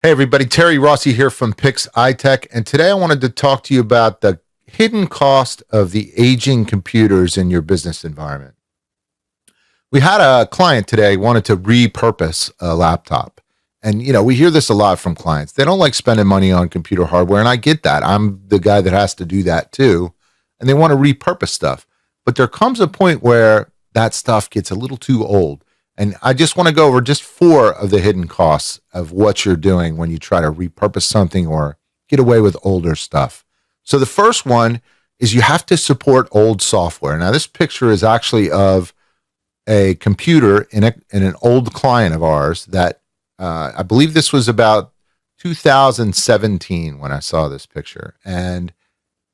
Hey everybody, Terry Rossi here from Pix iTech, and today I wanted to talk to you about the hidden cost of the aging computers in your business environment. We had a client today wanted to repurpose a laptop. And we hear this a lot from clients. They don't like spending money on computer hardware, and I get that. I'm the guy that has to do that too. And they want to repurpose stuff. But there comes a point where that stuff gets a little too old. And I just want to go over just four of the hidden costs of what you're doing when you try to repurpose something or get away with older stuff. So the first one is you have to support old software. Now, this picture is actually of a computer in an old client of ours that I believe this was about 2017 when I saw this picture, and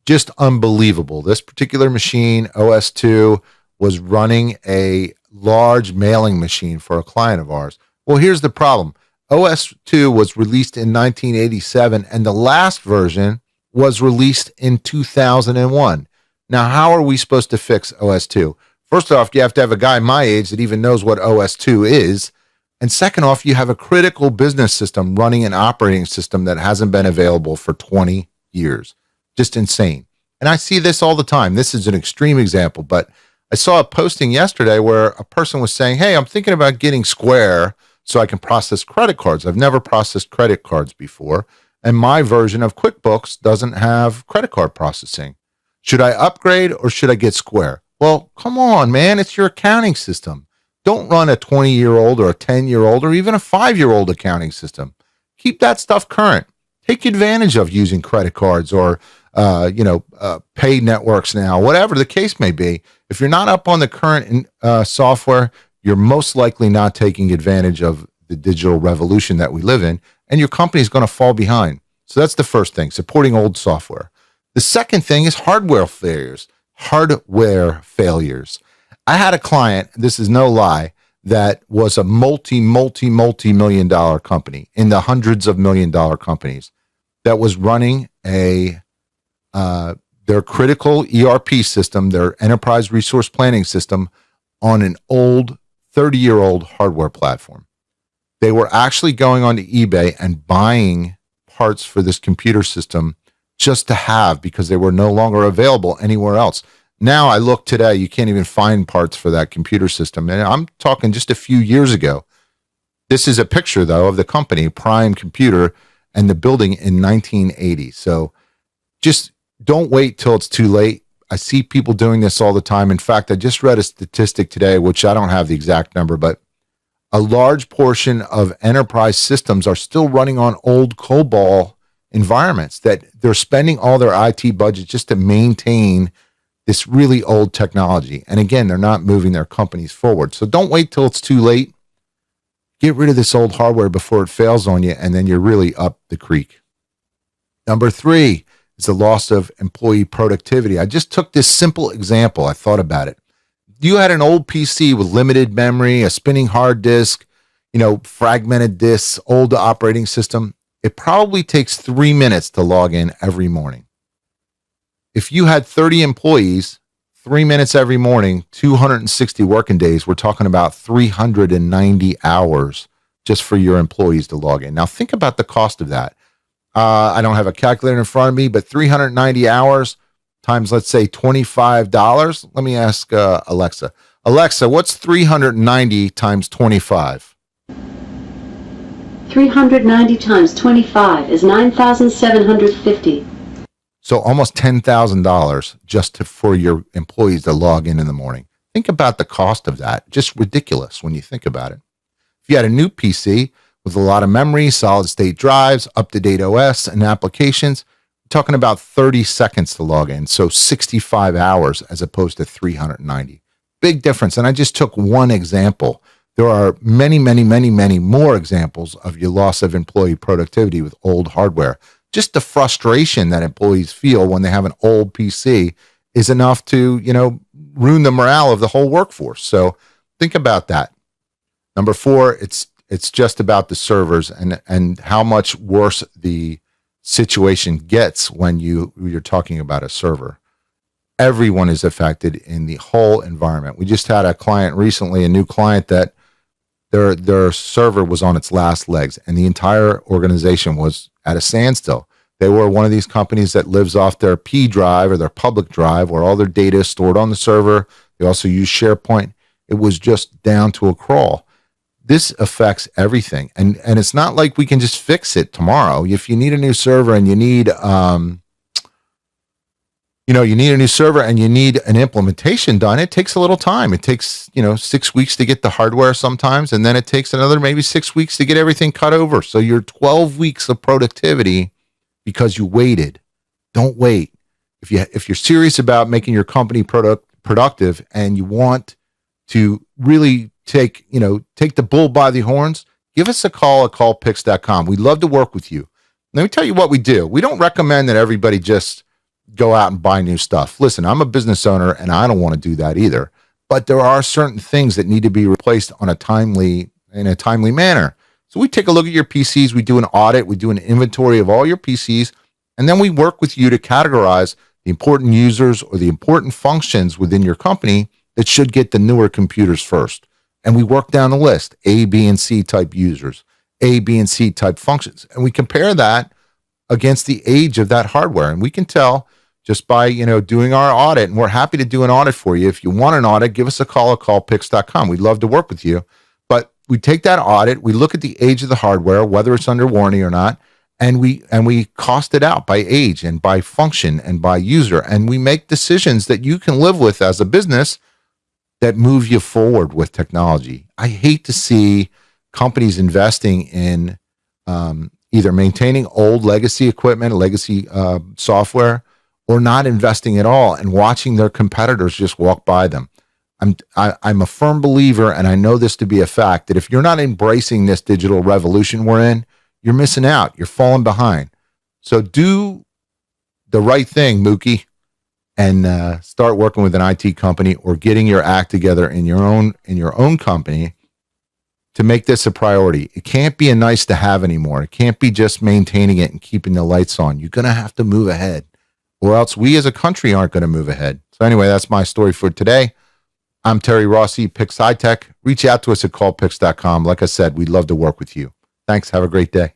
just unbelievable. This particular machine, OS2, was running a large mailing machine for a client of ours. Well, here's the problem. OS2 was released in 1987, and the last version was released in 2001. Now, how are we supposed to fix OS2? First off, you have to have a guy my age that even knows what OS2 is. And second off, you have a critical business system running an operating system that hasn't been available for 20 years. Just insane. And I see this all the time. This is an extreme example, but I saw a posting yesterday where a person was saying, hey, I'm thinking about getting Square so I can process credit cards. I've never processed credit cards before, and my version of QuickBooks doesn't have credit card processing. Should I upgrade or should I get Square? Well, come on, man. It's your accounting system. Don't run a 20-year-old or a 10-year-old or even a 5-year-old accounting system. Keep that stuff current. Take advantage of using credit cards or pay networks now, whatever the case may be. If you're not up on the current software, you're most likely not taking advantage of the digital revolution that we live in, and your company is going to fall behind. So that's the first thing, supporting old software. The second thing is hardware failures. I had a client, this is no lie, that was a multi-million dollar company in the hundreds of million dollar companies that was running their critical ERP system, their enterprise resource planning system, on an old 30-year-old hardware platform. They were actually going onto eBay and buying parts for this computer system just to have, because they were no longer available anywhere else. Now I look today, you can't even find parts for that computer system. And I'm talking just a few years ago. This is a picture, though, of the company, Prime Computer, and the building in 1980. So just don't wait till it's too late. I see people doing this all the time. In fact, I just read a statistic today, which I don't have the exact number, but a large portion of enterprise systems are still running on old COBOL environments, that they're spending all their IT budget just to maintain this really old technology. And again, they're not moving their companies forward. So don't wait till it's too late. Get rid of this old hardware before it fails on you, and then you're really up the creek. Number three is the loss of employee productivity. I just took this simple example. I thought about it. You had an old PC with limited memory, a spinning hard disk, fragmented disks, old operating system. It probably takes 3 minutes to log in every morning. If you had 30 employees, 3 minutes every morning, 260 working days, we're talking about 390 hours just for your employees to log in. Now, think about the cost of that. I don't have a calculator in front of me, but 390 hours times, let's say, $25. Let me ask Alexa. Alexa, what's 390 times 25? 390 times 25 is 9,750. So almost $10,000 just for your employees to log in the morning. Think about the cost of that. Just ridiculous when you think about it. If you had a new PC with a lot of memory, solid state drives, up-to-date OS and applications, we're talking about 30 seconds to log in. So 65 hours as opposed to 390. Big difference. And I just took one example. There are many, many, many, many more examples of your loss of employee productivity with old hardware. Just the frustration that employees feel when they have an old PC is enough to, ruin the morale of the whole workforce. So think about that. Number four, it's just about the servers and how much worse the situation gets when you're talking about a server. Everyone is affected in the whole environment. We just had a client recently, a new client that their server was on its last legs, and the entire organization was at a standstill. They were one of these companies that lives off their P drive or their public drive, where all their data is stored on the server. They also use SharePoint. It was just down to a crawl. This affects everything, and it's not like we can just fix it tomorrow. If you need a new server and you need you need a new server and you need an implementation done, it takes a little time. It takes 6 weeks to get the hardware sometimes, and then it takes another maybe 6 weeks to get everything cut over. So you're 12 weeks of productivity because you waited. Don't wait. If you're serious about making your company productive and you want to really take the bull by the horns, give us a call at callpix.com. We'd love to work with you. Let me tell you what we do. We don't recommend that everybody just go out and buy new stuff. Listen, I'm a business owner and I don't want to do that either. But there are certain things that need to be replaced in a timely manner. So we take a look at your PCs, we do an audit, we do an inventory of all your PCs, and then we work with you to categorize the important users or the important functions within your company that should get the newer computers first. And we work down the list, A, B, and C type users, A, B, and C type functions. And we compare that against the age of that hardware. And we can tell just by, doing our audit, and we're happy to do an audit for you. If you want an audit, give us a call at callpix.com. We'd love to work with you. But we take that audit, we look at the age of the hardware, whether it's under warranty or not, and we cost it out by age and by function and by user. And we make decisions that you can live with as a business that move you forward with technology. I hate to see companies investing in either maintaining old legacy equipment, legacy software, or not investing at all and watching their competitors just walk by them. I'm a firm believer, and I know this to be a fact, that if you're not embracing this digital revolution we're in, you're missing out. You're falling behind. So do the right thing, Mookie, and start working with an IT company or getting your act together in your own company to make this a priority. It can't be a nice to have anymore. It can't be just maintaining it and keeping the lights on. You're going to have to move ahead, or else we as a country aren't going to move ahead. So anyway, that's my story for today. I'm Terry Rossi, Pix iTech. Reach out to us at callpix.com. Like I said, we'd love to work with you. Thanks. Have a great day.